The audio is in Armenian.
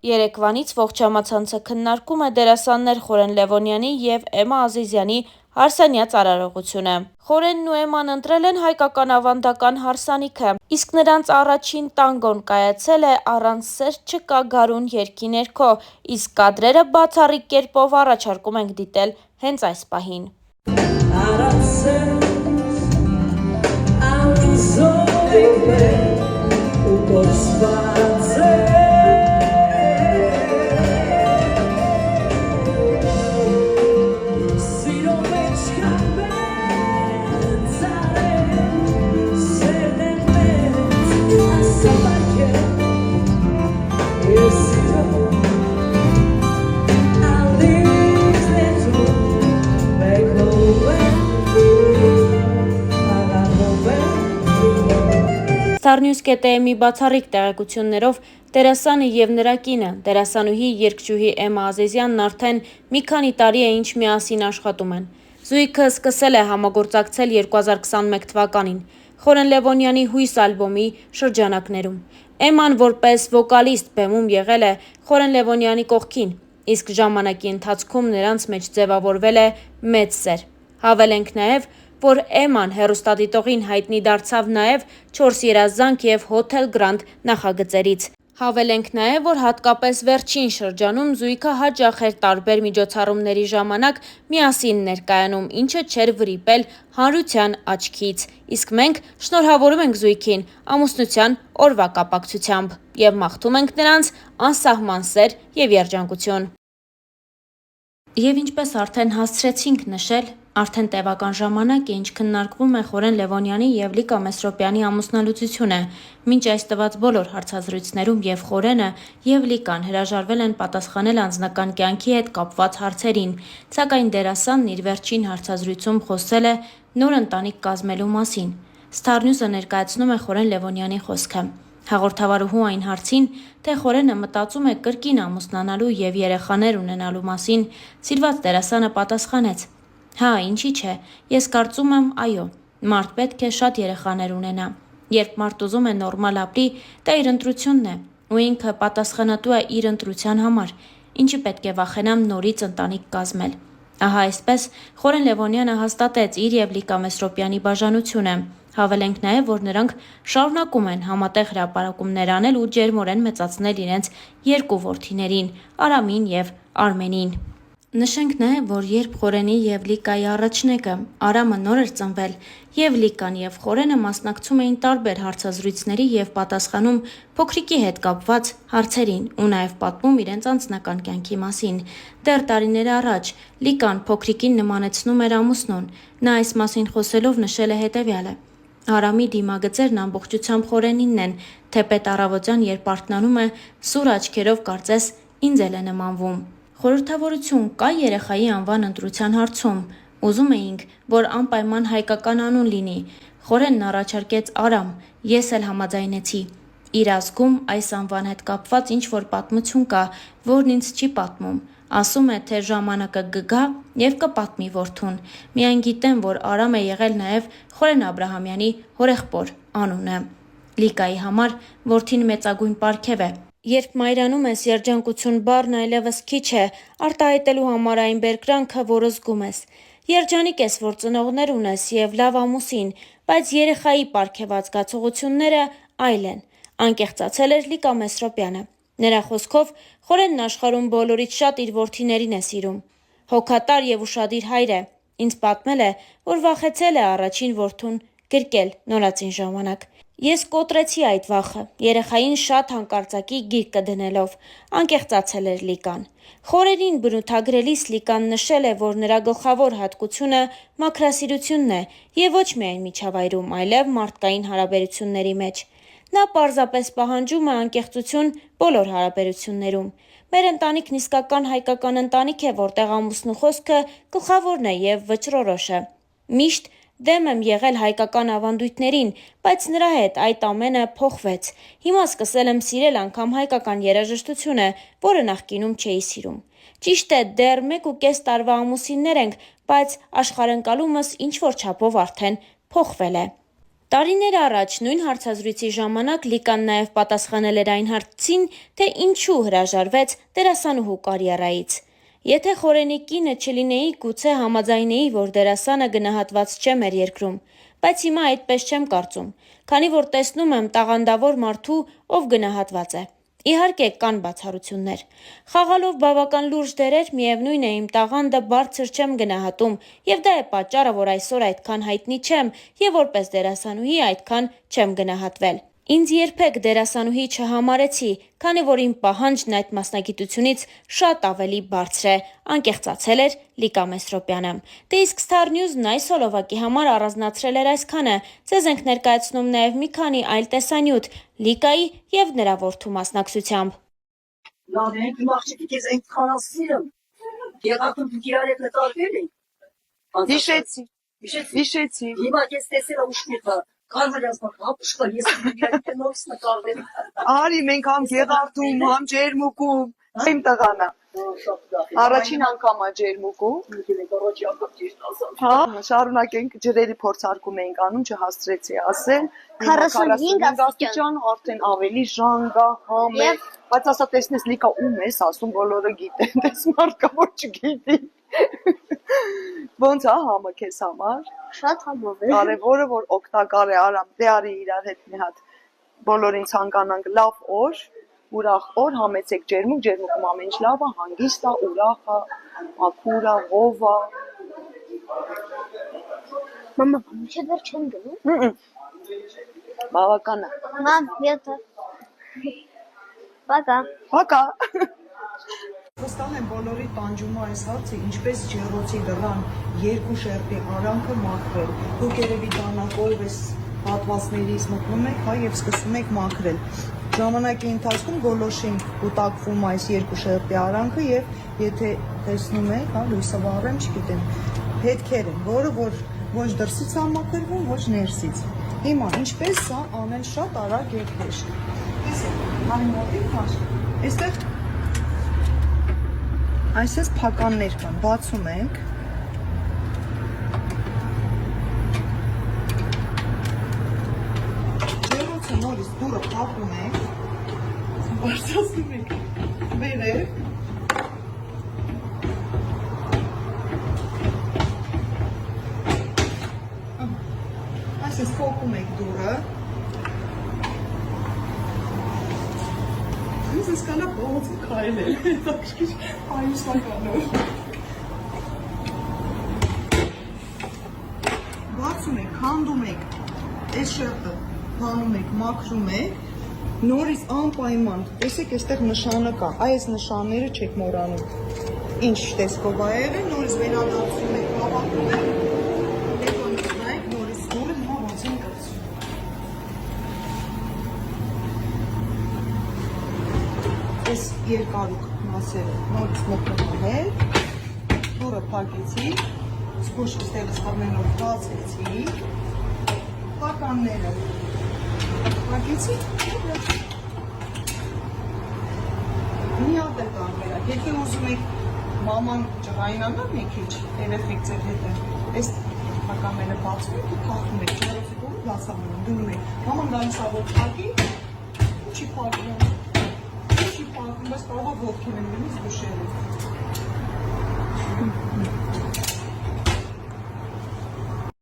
Երեկվանից ողջ համացանցը քննարկում է դերասաններ Խորեն Լևոնյանի և Էմմա Ազիզյանի հարսանյաց արարողությունը։ Խորենն ու Էմման ընտրել են հայկական ավանդական հարսանիքը, իսկ նրանց առաջին տանգոն կայացել է «Առանց սեր չկա» գարուն երգի ներքո, իսկ կադրերը բացառիկ կերպով առաջարկում ենք դիտել հենց այս պահին։ Starnews.am-ի բացառիկ տեղեկություններով դերասանը և նրա կինը, դերասանուհի երգչուհի Էմմա Ազիզյանն արդեն մի քանի տարի է ինչ միասին աշխատում են։ Զույգը սկսել է համագործակցել 2021 թվականին Խորեն Լևոնյանի «Հույս» ալբոմի շրջանակներում։ Էմման որպես վոկալիստ բեմում եղել է Խորեն Լևոնյանի կողքին, իսկ ժամանակի ընթացքում նրանց մեջ ձևավորվել է մեծ սեր։ Հավելենք նաև, որ Էմման հեռուստադիտողին հայտնի դարձավ նաև «4 երազանք» և «Հոթել Գրանդ» նախագծերից։ Հավելենք նաև, որ հատկապես վերջին շրջանում զույգը հաճախ էր տարբեր միջոցառումների ժամանակ միասին ներկայանում, ինչը չէր վրիպել հանրության աչքից։ Իսկ մենք շնորհավորում ենք զույգին ամուսնության օրվա կապակցությամբ և մաղթում ենք նրանց անսահման սեր և երջանկություն։ Եվ ինչպես արդեն հասցրեցինք նշել, արդեն տևական ժամանակ է, ինչ քննարկվում է Խորեն Լևոնյանի և Լիկա Մեսրոպյանի ամուսնալուծությունը։ Մինչ այս տված բոլոր հարցազրույցներում և Խորենը, և Լիկան հրաժարվել են պատասխանել անձնական կյանքի հետ կապված հարցերին, սակայն դերասանն իր վերջին հարցազրույցում խոսել է նոր ընտանիք կազմելու մասին։ Starnews-ը ներկայացնում է Խորեն Լևոնյանի խոսքը։ Հաղորդավարուհու այն հարցին, թե Խորենը մտածում է կրկին ամուսնանալու և երեխաներ ունենալու մասին, սիրված դերասանը պատասխանեց. «Հա, ինչի՞ չէ, ես կարծում եմ, այո, մարդ պետք է շատ երեխաներ ունենա։ Երբ մարդ ուզում է նորմալ ապրի, դա իր ընտրությունն է, ու ինքը պատասխանատու է իր ընտրության համար, ինչի պետք է վախենամ նորից ընտանիք կազմել»։ Ահա այսպես Խորեն Լևոնյանը հաստատեց իր և Լիկա Մեսրոպյանի բաժանությունը։ Հավելենք նաև, որ նրանք շարունակում են համատեղ հրապարակումներ անել ու ջերմորեն մեծացնել իրենց երկու որդիներին՝ Արամին և Արմենին։ Նշենք նաև, որ երբ Խորենի և Լիկայի առաջնեկը՝ Արամը նոր էր ծնվել, և Լիկան և Խորենը մասնակցում էին տարբեր հարցազրույցների և պատասխանում փոքրիկի հետ կապված հարցերին ու նաև պատմում իրենց անձնական կյանքի մասին։ Դեռ տարիներ առաջ Լիկան փոքրիկին նմանեցնում էր ամուսնուն։ Նա այս մասին խոսելով նշել է հետևյալը. «Արամի դիմագծերն ամբողջությամբ Խորենինն են, թեպետ առավոտյան երբ արթնանում է, սուր աչքերով կարծես ինձ էլ է նմանվում»։ Խորհրդավորություն կա երեխայի անվան ընտրության հարցում։ Ուզում էինք, որ անպայման հայկական անուն լինի։ Խորենն առաջարկեց Արամ, ես էլ համաձայնեցի։ Իր ազգում այս անվան հետ կապված ինչ-որ պատմություն կա, որն ինձ չի պատմում։ Ասում է, թե ժամանակը կգա և կպատմի որդուն։ Միայն գիտեմ, որ Արամ է եղել նաև Խորեն Աբրահամյանի հորեղբոր անունը։ Լիկայի համար որդին մեծագույն պարգև է։ Երբ մայրանում ես, երջանկություն բառն այլևս քիչ է արտահայտելու համար այն բերկրանքը, որ զգում ես։ Երջանիկ ես, որ ծնողներ ունես և լավ ամուսին, բայց երեխայի պարգևած զգացողությունները այլ են, անկեղծացել էր Լիկա Մեսրոպյանը։ Նրա խոսքով Խորենն աշխարհում բոլորից շատ իր որդիներին է սիրում։ Հոգատար և ուշադիր հայր է։ Ինձ պատմել է, որ վախեցել է առաջին որդուն գրկել նորածին ժամանակ։ Ես կոտրեցի այդ վախը՝ երեխային շատ հանկարծակի գիրկը դնելով, անկեղծացել էր Լիկան։ Խորենին բնութագրելիս Լիկան նշել է, որ նրա գլխավոր հատկությունը մաքրասիրությունն է և ոչ միայն միջավայրում, այլև մարդկային հարաբերությունների մեջ։ Նա պարզապես պահանջում է անկեղծություն բոլոր հարաբերություններում։ Մեր ընտանիքն իսկական հայկական ընտանիք է, որտեղ ամուսնու խոսքը գլխավորն է և վճռորոշը։ Միշտ դեմ եմ եղել հայկական ավանդույթներին, բայց նրա հետ այդ ամենը փոխվեց։ Հիմա սկսել եմ սիրել անգամ հայկական երաժշտությունը, որը նախկինում չէի սիրում։ Ճիշտ է, դեռ 1.5 տարվա ամուսիններ ենք, բայց աշխարհընկալումս ինչ-որ չափով արդեն փոխվել է։ Տարիներ առաջ նույն հարցազրույցի ժամանակ Լիկան նաև պատասխանել էր այն հարցին, թե ինչու հրաժարվեց դերասանուհու կարիերայից։ Եթե խորենի կինը չլինեի, գուցե համաձայնեի, որ դերասանը գնահատված չէ մեր երկրում, բայց հիմա այդպես չեմ կարծում, քանի որ տեսնում եմ տաղանդավոր մարդու, ով գնահատված է։ Իհարկե կան բացառություններ։ Խաղալով բավական լուրջ դերեր, միևնույն է իմ տաղանդը բարձր չեմ գնահատում, եւ դա է պատճառը, որ այսօր այդքան հայտնի չեմ եւ որպես դերասանուհի այդքան չեմ գնահատվել։ Ինձ երբեք դերասանուհի չհամարեցի, քանի որ իմ պահանջն այդ մասնագիտությունից շատ ավելի բարձր է, անկեղծացել էր Լիկա Մեսրոպյանը։ Դե իսկ Star News-ն այս հոլովակի համար առանձնացրել էր այսքանը։ Ձեզ ենք ներկայացնում նաև մի քանի այլ տեսանյութ Լիկայի եւ նրա որդու մասնակցությամբ։ Լավ է, իմ աղջիկի քեզ այնքան ասիրեմ։ Եղակում դու իրար հետ նկարվել եք։ Հիշեցի։ Հիմա ես տեսել ուշքիթը, կարմրյասմակ հապուշկա, ես իրար նորից նկարվել։ Արի, մենք համ Գեղարդում, համ Ջերմուկում, իմ տղանա։ Առաջին անգամ է Ջերմուկում։ Հա, շարունակենք ջրերի փորձարկում էինք անում, չհասցրեցի ասել։ 45 աստիճան, արդեն ավելի ժանգ է, համ է։ Բայց ասա տեսնես Լիկա ում ես ասում, բոլորը գիտեն, տես մարդ կա որ չգիտի։ Ոնց է համը քեզ համար։ Շատ համով է։ Կարևորը որ օգտակար է, արամ, դե արի իրար հետ մի հատ բոլորին ցանկանանք լավ օր, ուրախ օր, համեցեք Ջերմուկում ամեն ինչ լավ է, հանգիստ է, ուրախ է, մաքուր է, ով է։ Մամա, ինչ դեռ չեմ գնում։ Բավական է։ Մամ, յետը։ Պակա։ Վստահ եմ բոլորի տանջում է այս հարցը, ինչպես ջեռոցի դռան երկու շերտի արանքը մաքրել։ Դուք երևի դանակով ես հատվածներից մտնում եք, հա, եւ սկսում եք մաքրել։ Ժամանակի ընթացքում գոլոշին կուտակվում այս երկու շերտի արանքը եւ եթե տեսնում եք, հա, լույսը վառեմ, չգիտեմ, հետքեր են, որը որ ոչ դրսից է մաքրվում, ոչ ներսից։ Հիմա ինչպես սա անել շատ արագ եւ հեշտ։ Տեսեք, հանի մոտիկ маш։ Այստեղ այսպես փականներ կան, բացում ենք։ Ջեռոցը նորից դուրը փակում ենք, բարձրացնում ենք վերև։ Այսպես փոկում ենք դուրը։ Ինձ սկալա փողոցը քայլել, հետաքրքիր հայուսականով։ Բացում եք, քանդում եք, այս շերտը հանում եք, մաքրում եք, նորից անպայման, տեսեք այստեղ նշանը կա, այս նշանները չեք մոռանում։ Ինչ տեսքով է եղել, նորից վերադարձում եք, հավաքում եք, հետո նայեք, նորից դուրը հիմա ոնց են դրսում։ Այս երկարուկ մասերը նորից մոտնողել, դուրը փակեցի, զգուշ ստեղից ամենով բացեցի, փականները փակեցի, մի հատ էլ կանգերակ, եթե ուզում եք մաման ջղայնանա մի քիչ, երեխեք ձեր հետ այս փականները բացում եք ու թաղում եք, ջերոցի կողմը լասավանում, դնում եք, մաման գալիս է որ փակի, չի փակում։ Բայց կարող է ոտքին եմ գնից գուշերը։